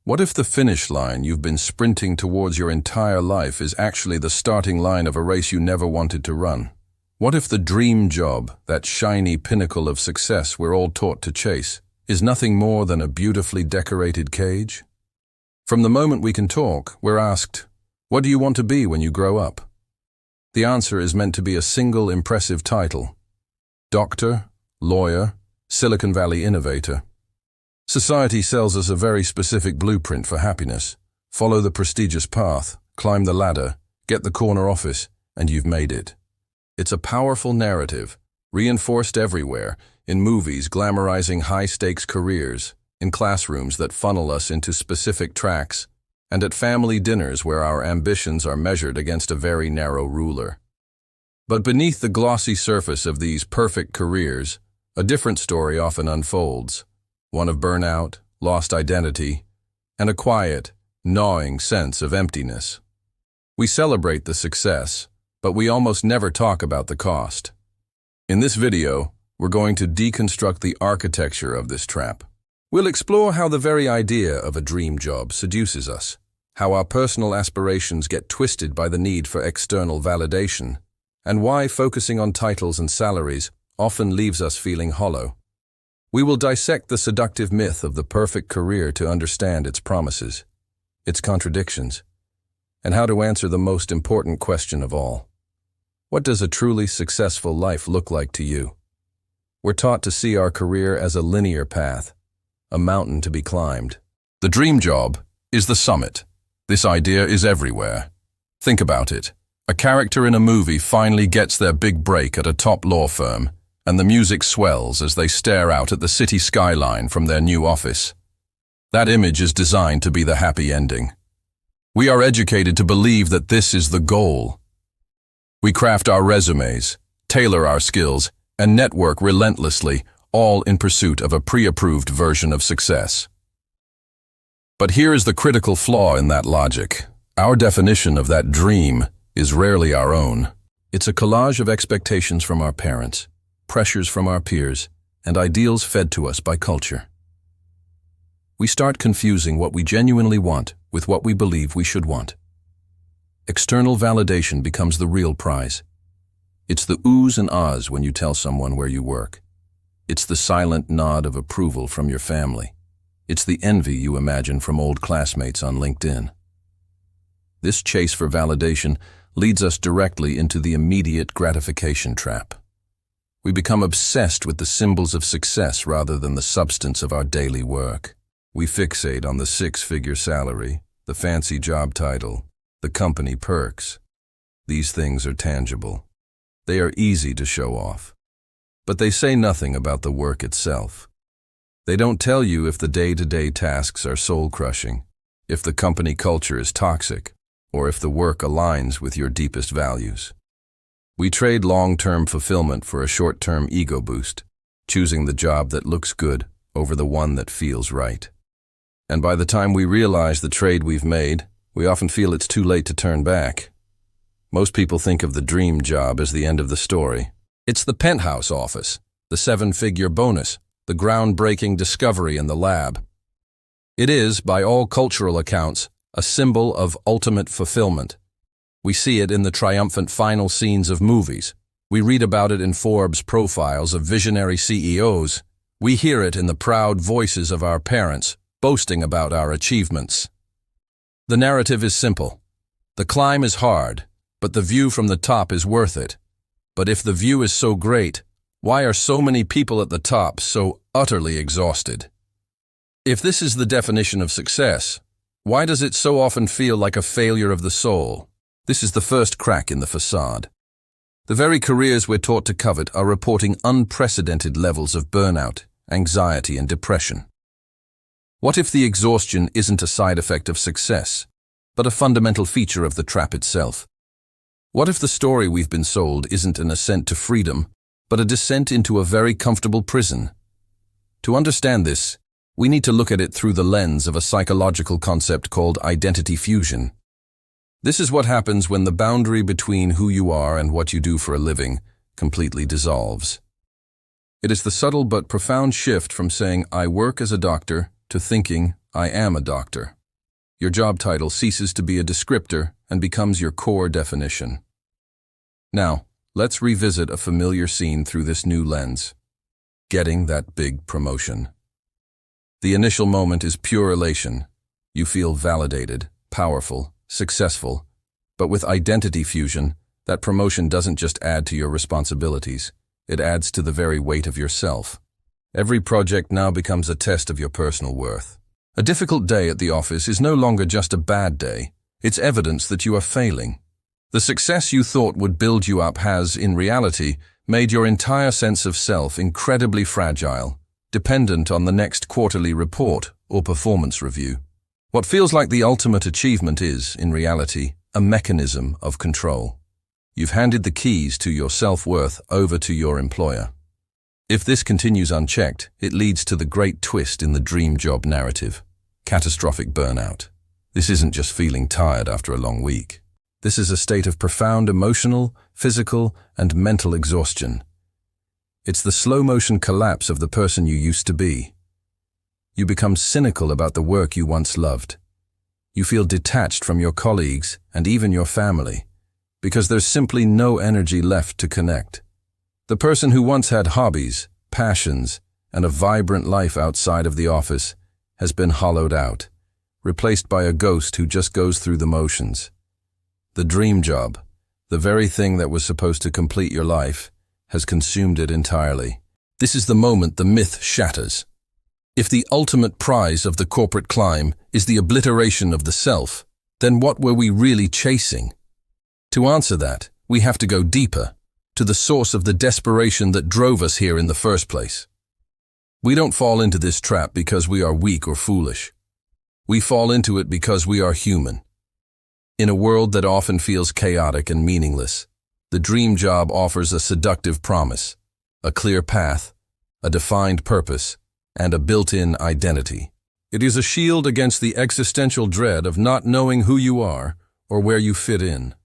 What if the finish line you've been sprinting towards your entire life is actually the starting line of a race you never wanted to run? What if the dream job, that shiny pinnacle of success we're all taught to chase, is nothing more than a beautifully decorated cage? From the moment we can talk, we're asked, what do you want to be when you grow up? The answer is meant to be a single impressive title: doctor, lawyer, Silicon Valley innovator. Society sells us a very specific blueprint for happiness. Follow the prestigious path, climb the ladder, get the corner office, and you've made it. It's a powerful narrative, reinforced everywhere, in movies glamorizing high-stakes careers, in classrooms that funnel us into specific tracks, and at family dinners where our ambitions are measured against a very narrow ruler. But beneath the glossy surface of these perfect careers, a different story often unfolds, one of burnout, lost identity, and a quiet, gnawing sense of emptiness. We celebrate the success, but we almost never talk about the cost. In this video, we're going to deconstruct the architecture of this trap. We'll explore how the very idea of a dream job seduces us, how our personal aspirations get twisted by the need for external validation, and why focusing on titles and salaries often leaves us feeling hollow. We will dissect the seductive myth of the perfect career to understand its promises, its contradictions, and how to answer the most important question of all. What does a truly successful life look like to you? We're taught to see our career as a linear path, a mountain to be climbed. The dream job is the summit. This idea is everywhere. Think about it. A character in a movie finally gets their big break at a top law firm, and the music swells as they stare out at the city skyline from their new office. That image is designed to be the happy ending. We are educated to believe that this is the goal. We craft our resumes, tailor our skills, and network relentlessly, all in pursuit of a pre-approved version of success. But here is the critical flaw in that logic. Our definition of that dream is rarely our own. It's a collage of expectations from our parents, pressures from our peers, and ideals fed to us by culture. We start confusing what we genuinely want with what we believe we should want. External validation becomes the real prize. It's the oohs and ahs when you tell someone where you work. It's the silent nod of approval from your family. It's the envy you imagine from old classmates on LinkedIn. This chase for validation leads us directly into the immediate gratification trap. We become obsessed with the symbols of success rather than the substance of our daily work. We fixate on the six-figure salary, the fancy job title, the company perks. These things are tangible. They are easy to show off. But they say nothing about the work itself. They don't tell you if the day-to-day tasks are soul-crushing, if the company culture is toxic, or if the work aligns with your deepest values. We trade long-term fulfillment for a short-term ego boost, choosing the job that looks good over the one that feels right. And by the time we realize the trade we've made, we often feel it's too late to turn back. Most people think of the dream job as the end of the story. It's the penthouse office, the seven-figure bonus, the groundbreaking discovery in the lab. It is, by all cultural accounts, a symbol of ultimate fulfillment. We see it in the triumphant final scenes of movies. We read about it in Forbes profiles of visionary CEOs. We hear it in the proud voices of our parents, boasting about our achievements. The narrative is simple. The climb is hard, but the view from the top is worth it. But if the view is so great, why are so many people at the top so utterly exhausted? If this is the definition of success, why does it so often feel like a failure of the soul? This is the first crack in the facade. The very careers we're taught to covet are reporting unprecedented levels of burnout, anxiety, and depression. What if the exhaustion isn't a side effect of success, but a fundamental feature of the trap itself? What if the story we've been sold isn't an ascent to freedom, but a descent into a very comfortable prison? To understand this, we need to look at it through the lens of a psychological concept called identity fusion. This is what happens when the boundary between who you are and what you do for a living completely dissolves. It is the subtle but profound shift from saying, "I work as a doctor," to thinking, I am a doctor. Your job title ceases to be a descriptor and becomes your core definition. Now, let's revisit a familiar scene through this new lens. Getting that big promotion. The initial moment is pure elation. You feel validated, powerful, successful. But with identity fusion, that promotion doesn't just add to your responsibilities. It adds to the very weight of yourself. Every project now becomes a test of your personal worth. A difficult day at the office is no longer just a bad day. It's evidence that you are failing. The success you thought would build you up has, in reality, made your entire sense of self incredibly fragile, dependent on the next quarterly report or performance review. What feels like the ultimate achievement is, in reality, a mechanism of control. You've handed the keys to your self-worth over to your employer. If this continues unchecked, it leads to the great twist in the dream job narrative: catastrophic burnout. This isn't just feeling tired after a long week. This is a state of profound emotional, physical, and mental exhaustion. It's the slow-motion collapse of the person you used to be. You become cynical about the work you once loved. You feel detached from your colleagues and even your family, because there's simply no energy left to connect. The person who once had hobbies, passions, and a vibrant life outside of the office has been hollowed out, replaced by a ghost who just goes through the motions. The dream job, the very thing that was supposed to complete your life, has consumed it entirely. This is the moment the myth shatters. If the ultimate prize of the corporate climb is the obliteration of the self, then what were we really chasing? To answer that, we have to go deeper, to the source of the desperation that drove us here in the first place. We don't fall into this trap because we are weak or foolish. We fall into it because we are human. In a world that often feels chaotic and meaningless, the dream job offers a seductive promise, a clear path, a defined purpose, and a built-in identity. It is a shield against the existential dread of not knowing who you are or where you fit in.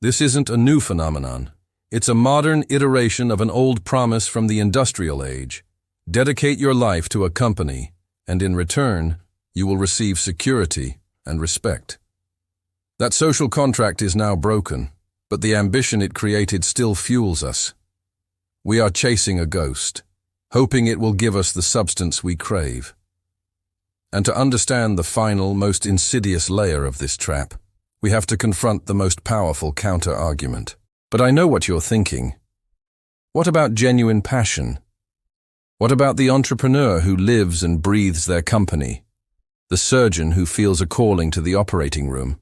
This isn't a new phenomenon. It's a modern iteration of an old promise from the industrial age. Dedicate your life to a company, and in return, you will receive security and respect. That social contract is now broken, but the ambition it created still fuels us. We are chasing a ghost, hoping it will give us the substance we crave. And to understand the final, most insidious layer of this trap, we have to confront the most powerful counter-argument. But I know what you're thinking. What about genuine passion? What about the entrepreneur who lives and breathes their company? The surgeon who feels a calling to the operating room?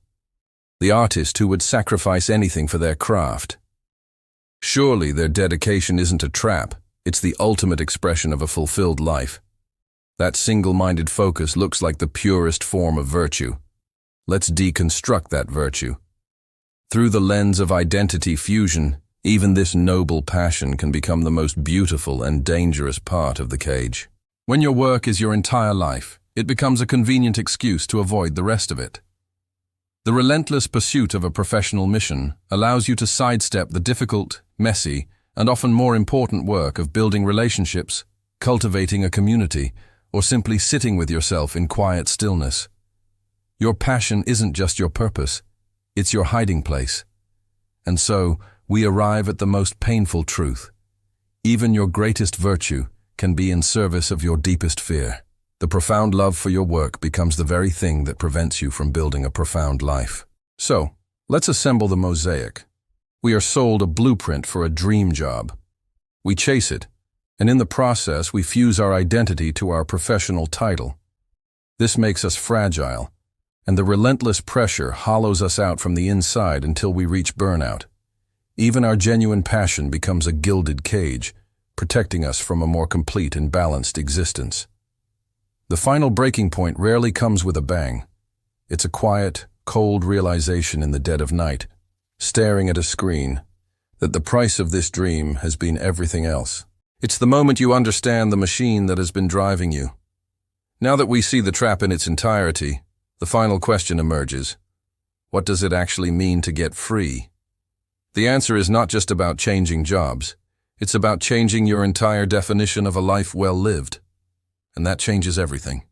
The artist who would sacrifice anything for their craft? Surely their dedication isn't a trap, it's the ultimate expression of a fulfilled life. That single-minded focus looks like the purest form of virtue. Let's deconstruct that virtue. Through the lens of identity fusion, even this noble passion can become the most beautiful and dangerous part of the cage. When your work is your entire life, it becomes a convenient excuse to avoid the rest of it. The relentless pursuit of a professional mission allows you to sidestep the difficult, messy, and often more important work of building relationships, cultivating a community, or simply sitting with yourself in quiet stillness. Your passion isn't just your purpose, it's your hiding place. And so, we arrive at the most painful truth. Even your greatest virtue can be in service of your deepest fear. The profound love for your work becomes the very thing that prevents you from building a profound life. So, let's assemble the mosaic. We are sold a blueprint for a dream job. We chase it, and in the process we fuse our identity to our professional title. This makes us fragile, and the relentless pressure hollows us out from the inside until we reach burnout. Even our genuine passion becomes a gilded cage, protecting us from a more complete and balanced existence. The final breaking point rarely comes with a bang. It's a quiet, cold realization in the dead of night, staring at a screen, that the price of this dream has been everything else. It's the moment you understand the machine that has been driving you. Now that we see the trap in its entirety, the final question emerges. What does it actually mean to get free? The answer is not just about changing jobs. It's about changing your entire definition of a life well lived. And that changes everything.